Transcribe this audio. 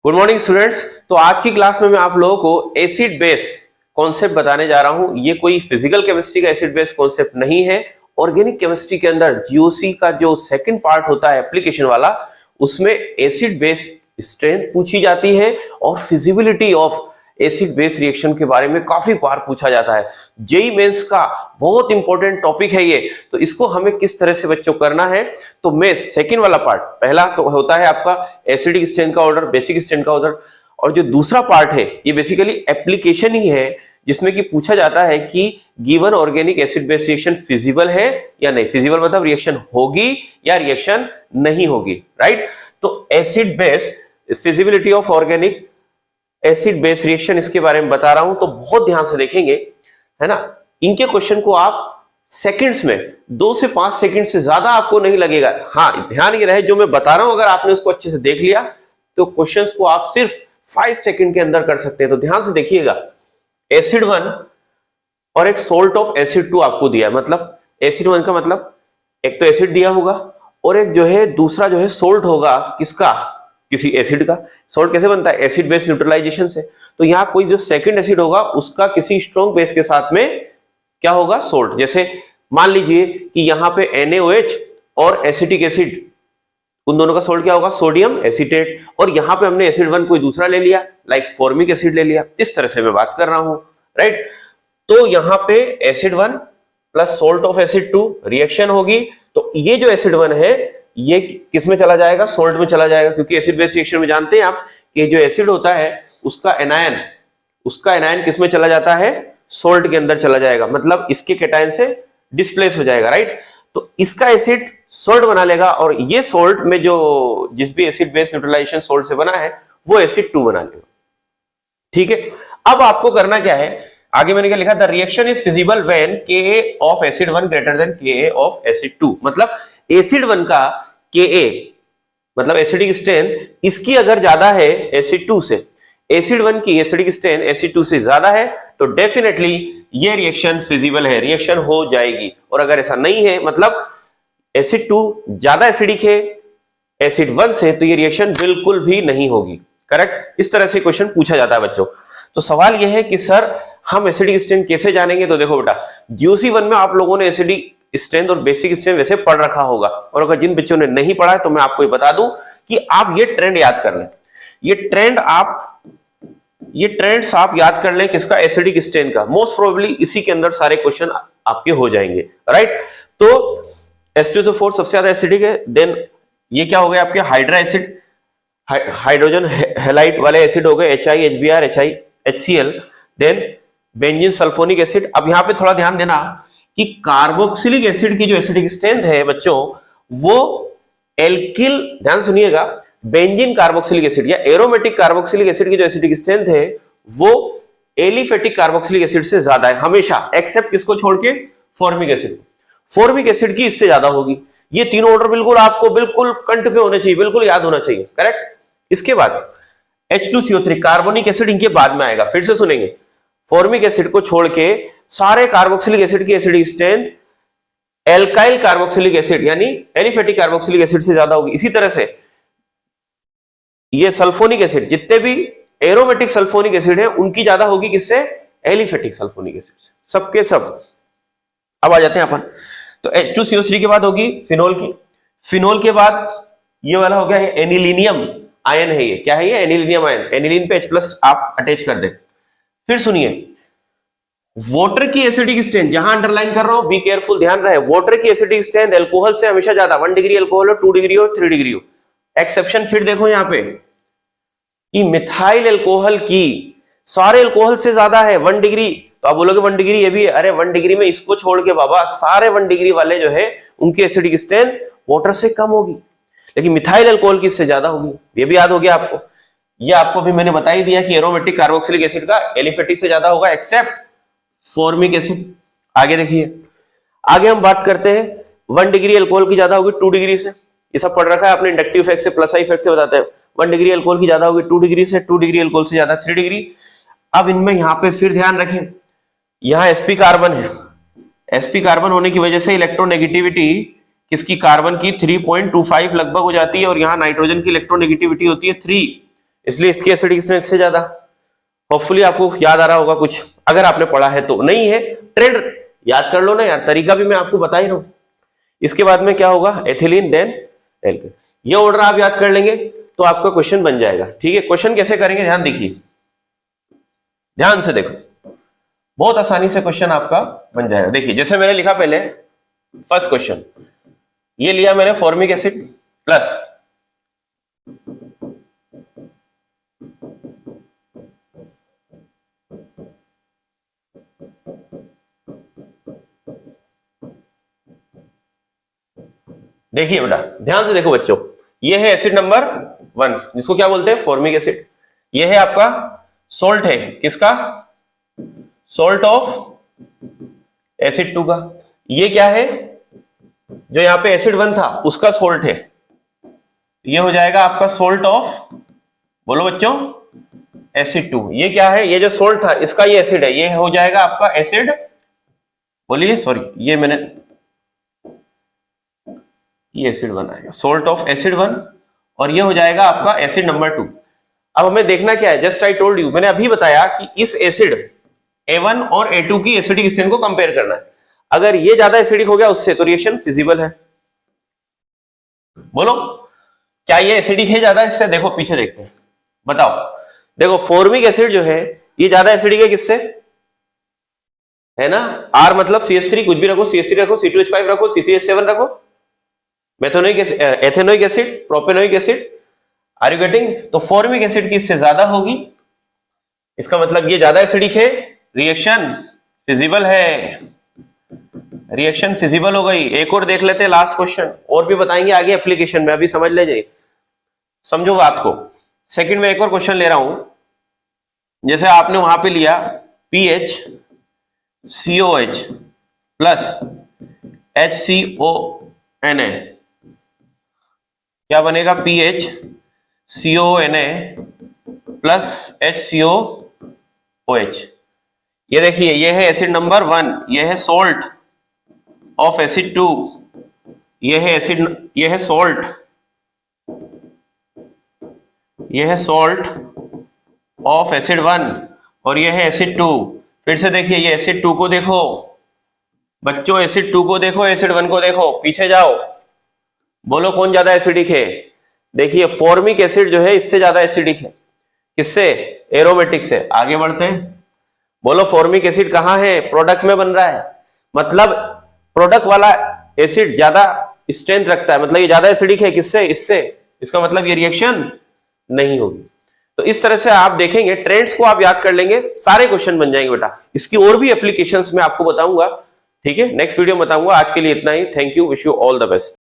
Good morning students. तो आज की क्लास में मैं आप लोगों को एसिड बेस कॉन्सेप्ट बताने जा रहा हूं। ये कोई फिजिकल केमिस्ट्री का एसिड बेस कॉन्सेप्ट नहीं है। ऑर्गेनिक केमिस्ट्री के अंदर जीओसी का जो सेकंड पार्ट होता है एप्लीकेशन वाला, उसमें एसिड बेस स्ट्रेंथ पूछी जाती है और feasibility of acid base reaction के बारे में काफी बार पूछा जाता है। जेई मेंस का बहुत इंपॉर्टेंट टॉपिक है ये। तो इसको हमें किस तरह से बच्चों करना है, तो मैं सेकंड वाला पार्ट, पहला तो होता है आपका एसिडिक स्ट्रेंथ का ऑर्डर, बेसिक स्ट्रेंथ का ऑर्डर, और जो दूसरा पार्ट है ये बेसिकली एप्लीकेशन ही है, जिसमें कि पूछा जाता है कि given organic acid base reaction feasible है या नहीं। फिजिबल मतलब रिएक्शन होगी या रिएक्शन नहीं होगी, राइट। तो acid base feasibility of organic acid base reaction, इसके बारे में बता रहा हूं, तो बहुत ध्यान से देखेंगे, है ना। इनके क्वेश्चन को आप सेकंड्स में 2 से 5 सेकंड से ज्यादा आपको नहीं लगेगा। हाँ, ध्यान ये रहे जो मैं बता रहा हूं, अगर आपने उसको अच्छे से देख लिया तो क्वेश्चंस को आप सिर्फ 5 सेकंड के अंदर कर सकते हैं। तो ध्यान से देखिएगा, एसिड 1 और एक सोल्ट ऑफ एसिड 2 आपको दिया है। मतलब एसिड 1 का मतलब एक तो एसिड दिया होगा और एक जो है दूसरा जो है सोल्ट होगा, किसका, किसी एसिड का। सोल्ट कैसे बनता है, एसिड बेस न्यूट्रलाइजेशन से। तो यहाँ कोई जो सेकंड एसिड होगा उसका किसी स्ट्रॉन्ग बेस के साथ में क्या होगा, सोल्ट। जैसे मान लीजिए कि यहाँ पे NaOH और एसिटिक एसिड, उन दोनों का सोल्ट क्या होगा, सोडियम एसीटेट। और यहाँ पे हमने एसिड 1 कोई दूसरा ले लिया, लाइक फॉर्मिक एसिड ले लिया। इस तरह से मैं बात कर रहा हूं, राइट। तो यहाँ पे acid 1 plus salt of acid 2 reaction होगी। तो ये जो एसिड 1 है ये किस में चला जाएगा, सोल्ट में चला जाएगा, क्योंकि एसिड बेस रिएक्शन में जानते हैं आप कि जो एसिड होता है उसका एनायन किस में चला जाता है, सोल्ट के अंदर चला जाएगा। मतलब इसके कैटायन से डिस्प्लेस हो जाएगा, राइट। तो इसका एसिड सोल्ट बना लेगा और ये सोल्ट में जो जिस भी एसिड बेस न्यूट्रलाइजेशन सोल्ट से बना है वो एसिड 2 बना लेगा, ठीक है। अब आपको करना क्या है, आगे मैंने क्या लिखा, the reaction is feasible when Ka of acid 1 greater than Ka of acid 2। मतलब एसिड 1 का Ka मतलब एसिडिक स्ट्रेंथ इसकी अगर ज्यादा है एसिड 2 से, एसिड 1 की एसिडिक स्ट्रेंथ एसिड 2 से ज्यादा है, तो डेफिनेटली ये रिएक्शन फिजिबल है, रिएक्शन हो जाएगी। और अगर ऐसा नहीं है, मतलब एसिड 2 ज्यादा एसिडिक है एसिड 1 से, तो ये रिएक्शन बिल्कुल भी नहीं होगी, करेक्ट। इस तरह से क्वेश्चन पूछा जाता है बच्चों। तो सवाल यह है कि सर हम एसिडिक स्ट्रेंथ कैसे जानेंगे। तो देखो बेटा, जीओसी 1 में आप लोगों ने एसिडिक स्ट्रेंथ और बेसिक स्ट्रेंथ वैसे पढ़ रखा होगा, और अगर जिन बच्चों ने नहीं पढ़ा है तो मैं आपको ये बता दूं कि आप ये ट्रेंड याद कर लें। ये ट्रेंड्स आप याद कर लें, किसका, एसिडिक स्ट्रेंथ का। मोस्ट प्रोबेबली इसी के अंदर सारे क्वेश्चन आपके हो जाएंगे, राइट। तो H2SO4 सबसे ज्यादा एसिडिक है। देन ये क्या हो गया आपके, हाइड्रा एसिड, हाइड्रोजन हैलाइड वाले एसिड हो गए, HI HBr HI HCl। Then benzene sulphonic acid. अब यहाँ पे थोड़ा ध्यान देना कि कार्बोक्सिलिक एसिड की जो एसिडिक स्ट्रेंथ है बच्चों, वो एल्किल, ध्यान सुनिएगा, बेंजीन कार्बोक्सिलिक एसिड या एरोमेटिक कार्बोक्सिलिक एसिड की जो एसिडिक स्ट्रेंथ है वो एलिफेटिक कार्बोक्सिलिक एसिड से ज्यादा है हमेशा, एक्सेप्ट किसको छोड़ के, फॉर्मिक एसिड। फॉर्मिक एसिड की इससे ज्यादा होगी। ये तीनों ऑर्डर बिल्कुल आपको बिल्कुल कंठ पे होने चाहिए, बिल्कुल याद होना चाहिए, करेक्ट। इसके बाद H2CO3 कार्बोनिक एसिड इनके बाद में आएगा, फिर से सुनेंगे। फॉर्मिक एसिड को छोड़ के सारे कार्बोक्सिलिक एसिड की acidic strength alkyl carboxylic acid यानी एलिफेटिक कार्बोक्सिलिक एसिड से ज्यादा होगी। इसी तरह से ये सल्फोनिक एसिड, जितने भी एरोमेटिक सल्फोनिक एसिड है उनकी ज्यादा होगी किससे, एलिफेटिक सल्फोनिक एसिड से, सबके सब। अब आ जाते हैं अपन, तो H2CO3 के बाद होगी फिनोल की। फिनोल के बाद ये वाला हो गया, ये एनिलीनियम आयन है। ये क्या है, ये एनिलीनियम आयन। एनिलीन पे H+ आप अटैच कर दे। फिर सुनिए, वाटर की एसिडिक स्ट्रेंथ, जहां अंडरलाइन कर रहा हूं, बी केयरफुल, ध्यान रहे, वाटर की एसिडिक स्ट्रेंथ अल्कोहल से हमेशा ज्यादा, 1 डिग्री अल्कोहल हो, 2 डिग्री हो, 3 डिग्री हो। एक्सेप्शन फिर देखो यहां पे कि मिथाइल अल्कोहल की सारे अल्कोहल से ज्यादा है 1 डिग्री। तो आप बोलोगे 1 डिग्री ये भी है, अरे 1 डिग्री में इसको छोड़ के बाबा सारे 1 डिग्री वाले जो है उनकी एसिडिक स्ट्रेंथ वाटर से कम होगी, लेकिन मिथाइल अल्कोहल की इससे ज्यादा होगी। ये भी याद हो गया आपको। ये आपको भी मैंने बता ही दिया कि एरोमेटिक कार्बोक्सिलिक एसिड का एलिफेटिक से ज्यादा होगा एक्सेप्ट फॉर्मिक एसिड। आगे देखिए, आगे हम बात करते हैं 1 डिग्री अल्कोहल की ज्यादा होगी 2 डिग्री से। ये सब पढ़ रखा है आपने, इंडक्टिव इफेक्ट से, प्लस आई इफेक्ट से बताते हैं। 1 डिग्री अल्कोहल की ज्यादा होगी 2 डिग्री से, 2 डिग्री अल्कोहल से ज्यादा 3 डिग्री। अब इनमें यहाँ पे फिर ध्यान रखें, यहाँ sp कार्बन है, sp कार्बन होने की वजह से इलेक्ट्रोनेगेटिविटी किसकी, कार्बन की 3.25 लगभग हो जाती है, और यहाँ नाइट्रोजन की इलेक्ट्रोनेगेटिविटी होती है 3, इसलिए इसकी एसिडिक स्ट्रेंथ से ज्यादा। होपफुली आपको याद आ रहा होगा कुछ, अगर आपने पढ़ा है तो। नहीं है ट्रेंड याद कर लो ना यार, तरीका भी मैं आपको बता ही रहा हूं। इसके बाद में क्या होगा, एथिलीन देन एल्केन। ये ऑर्डर आप याद कर लेंगे तो आपका क्वेश्चन बन जाएगा। ठीक है, क्वेश्चन कैसे करेंगे ध्यान देखिए, ध्यान से देखो, बहुत आसानी से क्वेश्चन आपका बन जाएगा। देखिए जैसे मैंने लिखा पहले फर्स्ट क्वेश्चन, ये लिया मैंने फॉर्मिक एसिड प्लस देखिए बेटा ध्यान से देखो बच्चों, ये है एसिड नंबर 1 जिसको क्या बोलते हैं, फॉर्मिक एसिड। ये है आपका सॉल्ट है, किसका, सॉल्ट ऑफ एसिड 2 का। ये क्या है, जो यहाँ पे एसिड 1 था उसका सॉल्ट है, ये हो जाएगा आपका सॉल्ट ऑफ, बोलो बच्चों, एसिड 2। ये क्या है, ये जो सॉल्ट था इसका ये एसिड है, ये हो जाएगा आपका एसिड, बोलिए सॉरी, ये मैंने ये एसिड 1 आएगा, सॉल्ट ऑफ एसिड 1, और ये हो जाएगा आपका एसिड नंबर 2। अब हमें देखना क्या है, जस्ट आई टोल्ड यू, मैंने अभी बताया कि इस एसिड A1 और A2 की एसिडिक स्ट्रेंथ को कंपेयर करना है। अगर ये ज्यादा एसिडिक हो गया उससे तो रिएक्शन फिजिबल है। बोलो क्या ये एसिडिक है ज्यादा इससे, देखो पीछे देखते हैं, बताओ। देखो फॉर्मिक एसिड जो है ये ज्यादा एसिडिक है किससे, है ना, R मतलब CH3 कुछ भी रखो, CH3 रखो, C2H5 रखो, C3H7 रखो, methanoic acid, ethanoic acid, propanoic acid, are you getting. तो फॉर्मिक एसिड की इससे ज्यादा होगी, इसका मतलब ये ज्यादा एसिडिक है, रिएक्शन फिजिबल है, रिएक्शन फिजिबल हो गई। एक और देख लेते हैं लास्ट क्वेश्चन, और भी बताएंगे आगे एप्लीकेशन में, अभी समझ ले जाइए, समझो बात को। सेकंड में एक और क्वेश्चन ले रहा हूं, जैसे आपने वहां पे लिया PH COH प्लस HCONA, क्या बनेगा, PH CONA प्लस HCOOH। ये देखिए ये है एसिड नंबर 1, ये है सॉल्ट ऑफ एसिड 2, ये है एसिड, ये है सॉल्ट, ये है सॉल्ट ऑफ एसिड 1 और ये है एसिड 2। फिर से देखिए ये एसिड 2 को देखो बच्चों, एसिड 2 को देखो, एसिड 1 को देखो, पीछे जाओ, बोलो कौन ज्यादा एसिडिक है। देखिए फॉर्मिक एसिड जो है इससे ज्यादा एसिडिक है, किससे, एरोमेटिक से। आगे बढ़ते हैं, बोलो फॉर्मिक एसिड कहाँ है, प्रोडक्ट में बन रहा है, मतलब प्रोडक्ट वाला एसिड ज्यादा स्ट्रेंथ रखता है, मतलब ये ज्यादा एसिडिक है किससे, इससे, इसका मतलब ये रिएक्शन नहीं होगी। तो इस तरह से आप देखेंगे, ट्रेंड्स को आप याद कर लेंगे, सारे क्वेश्चन बन जाएंगे बेटा। इसकी और भी एप्लीकेशंस में आपको बताऊंगा, ठीक है, नेक्स्ट वीडियो में बताऊंगा। आज के लिए इतना ही, thank you, wish you all the best.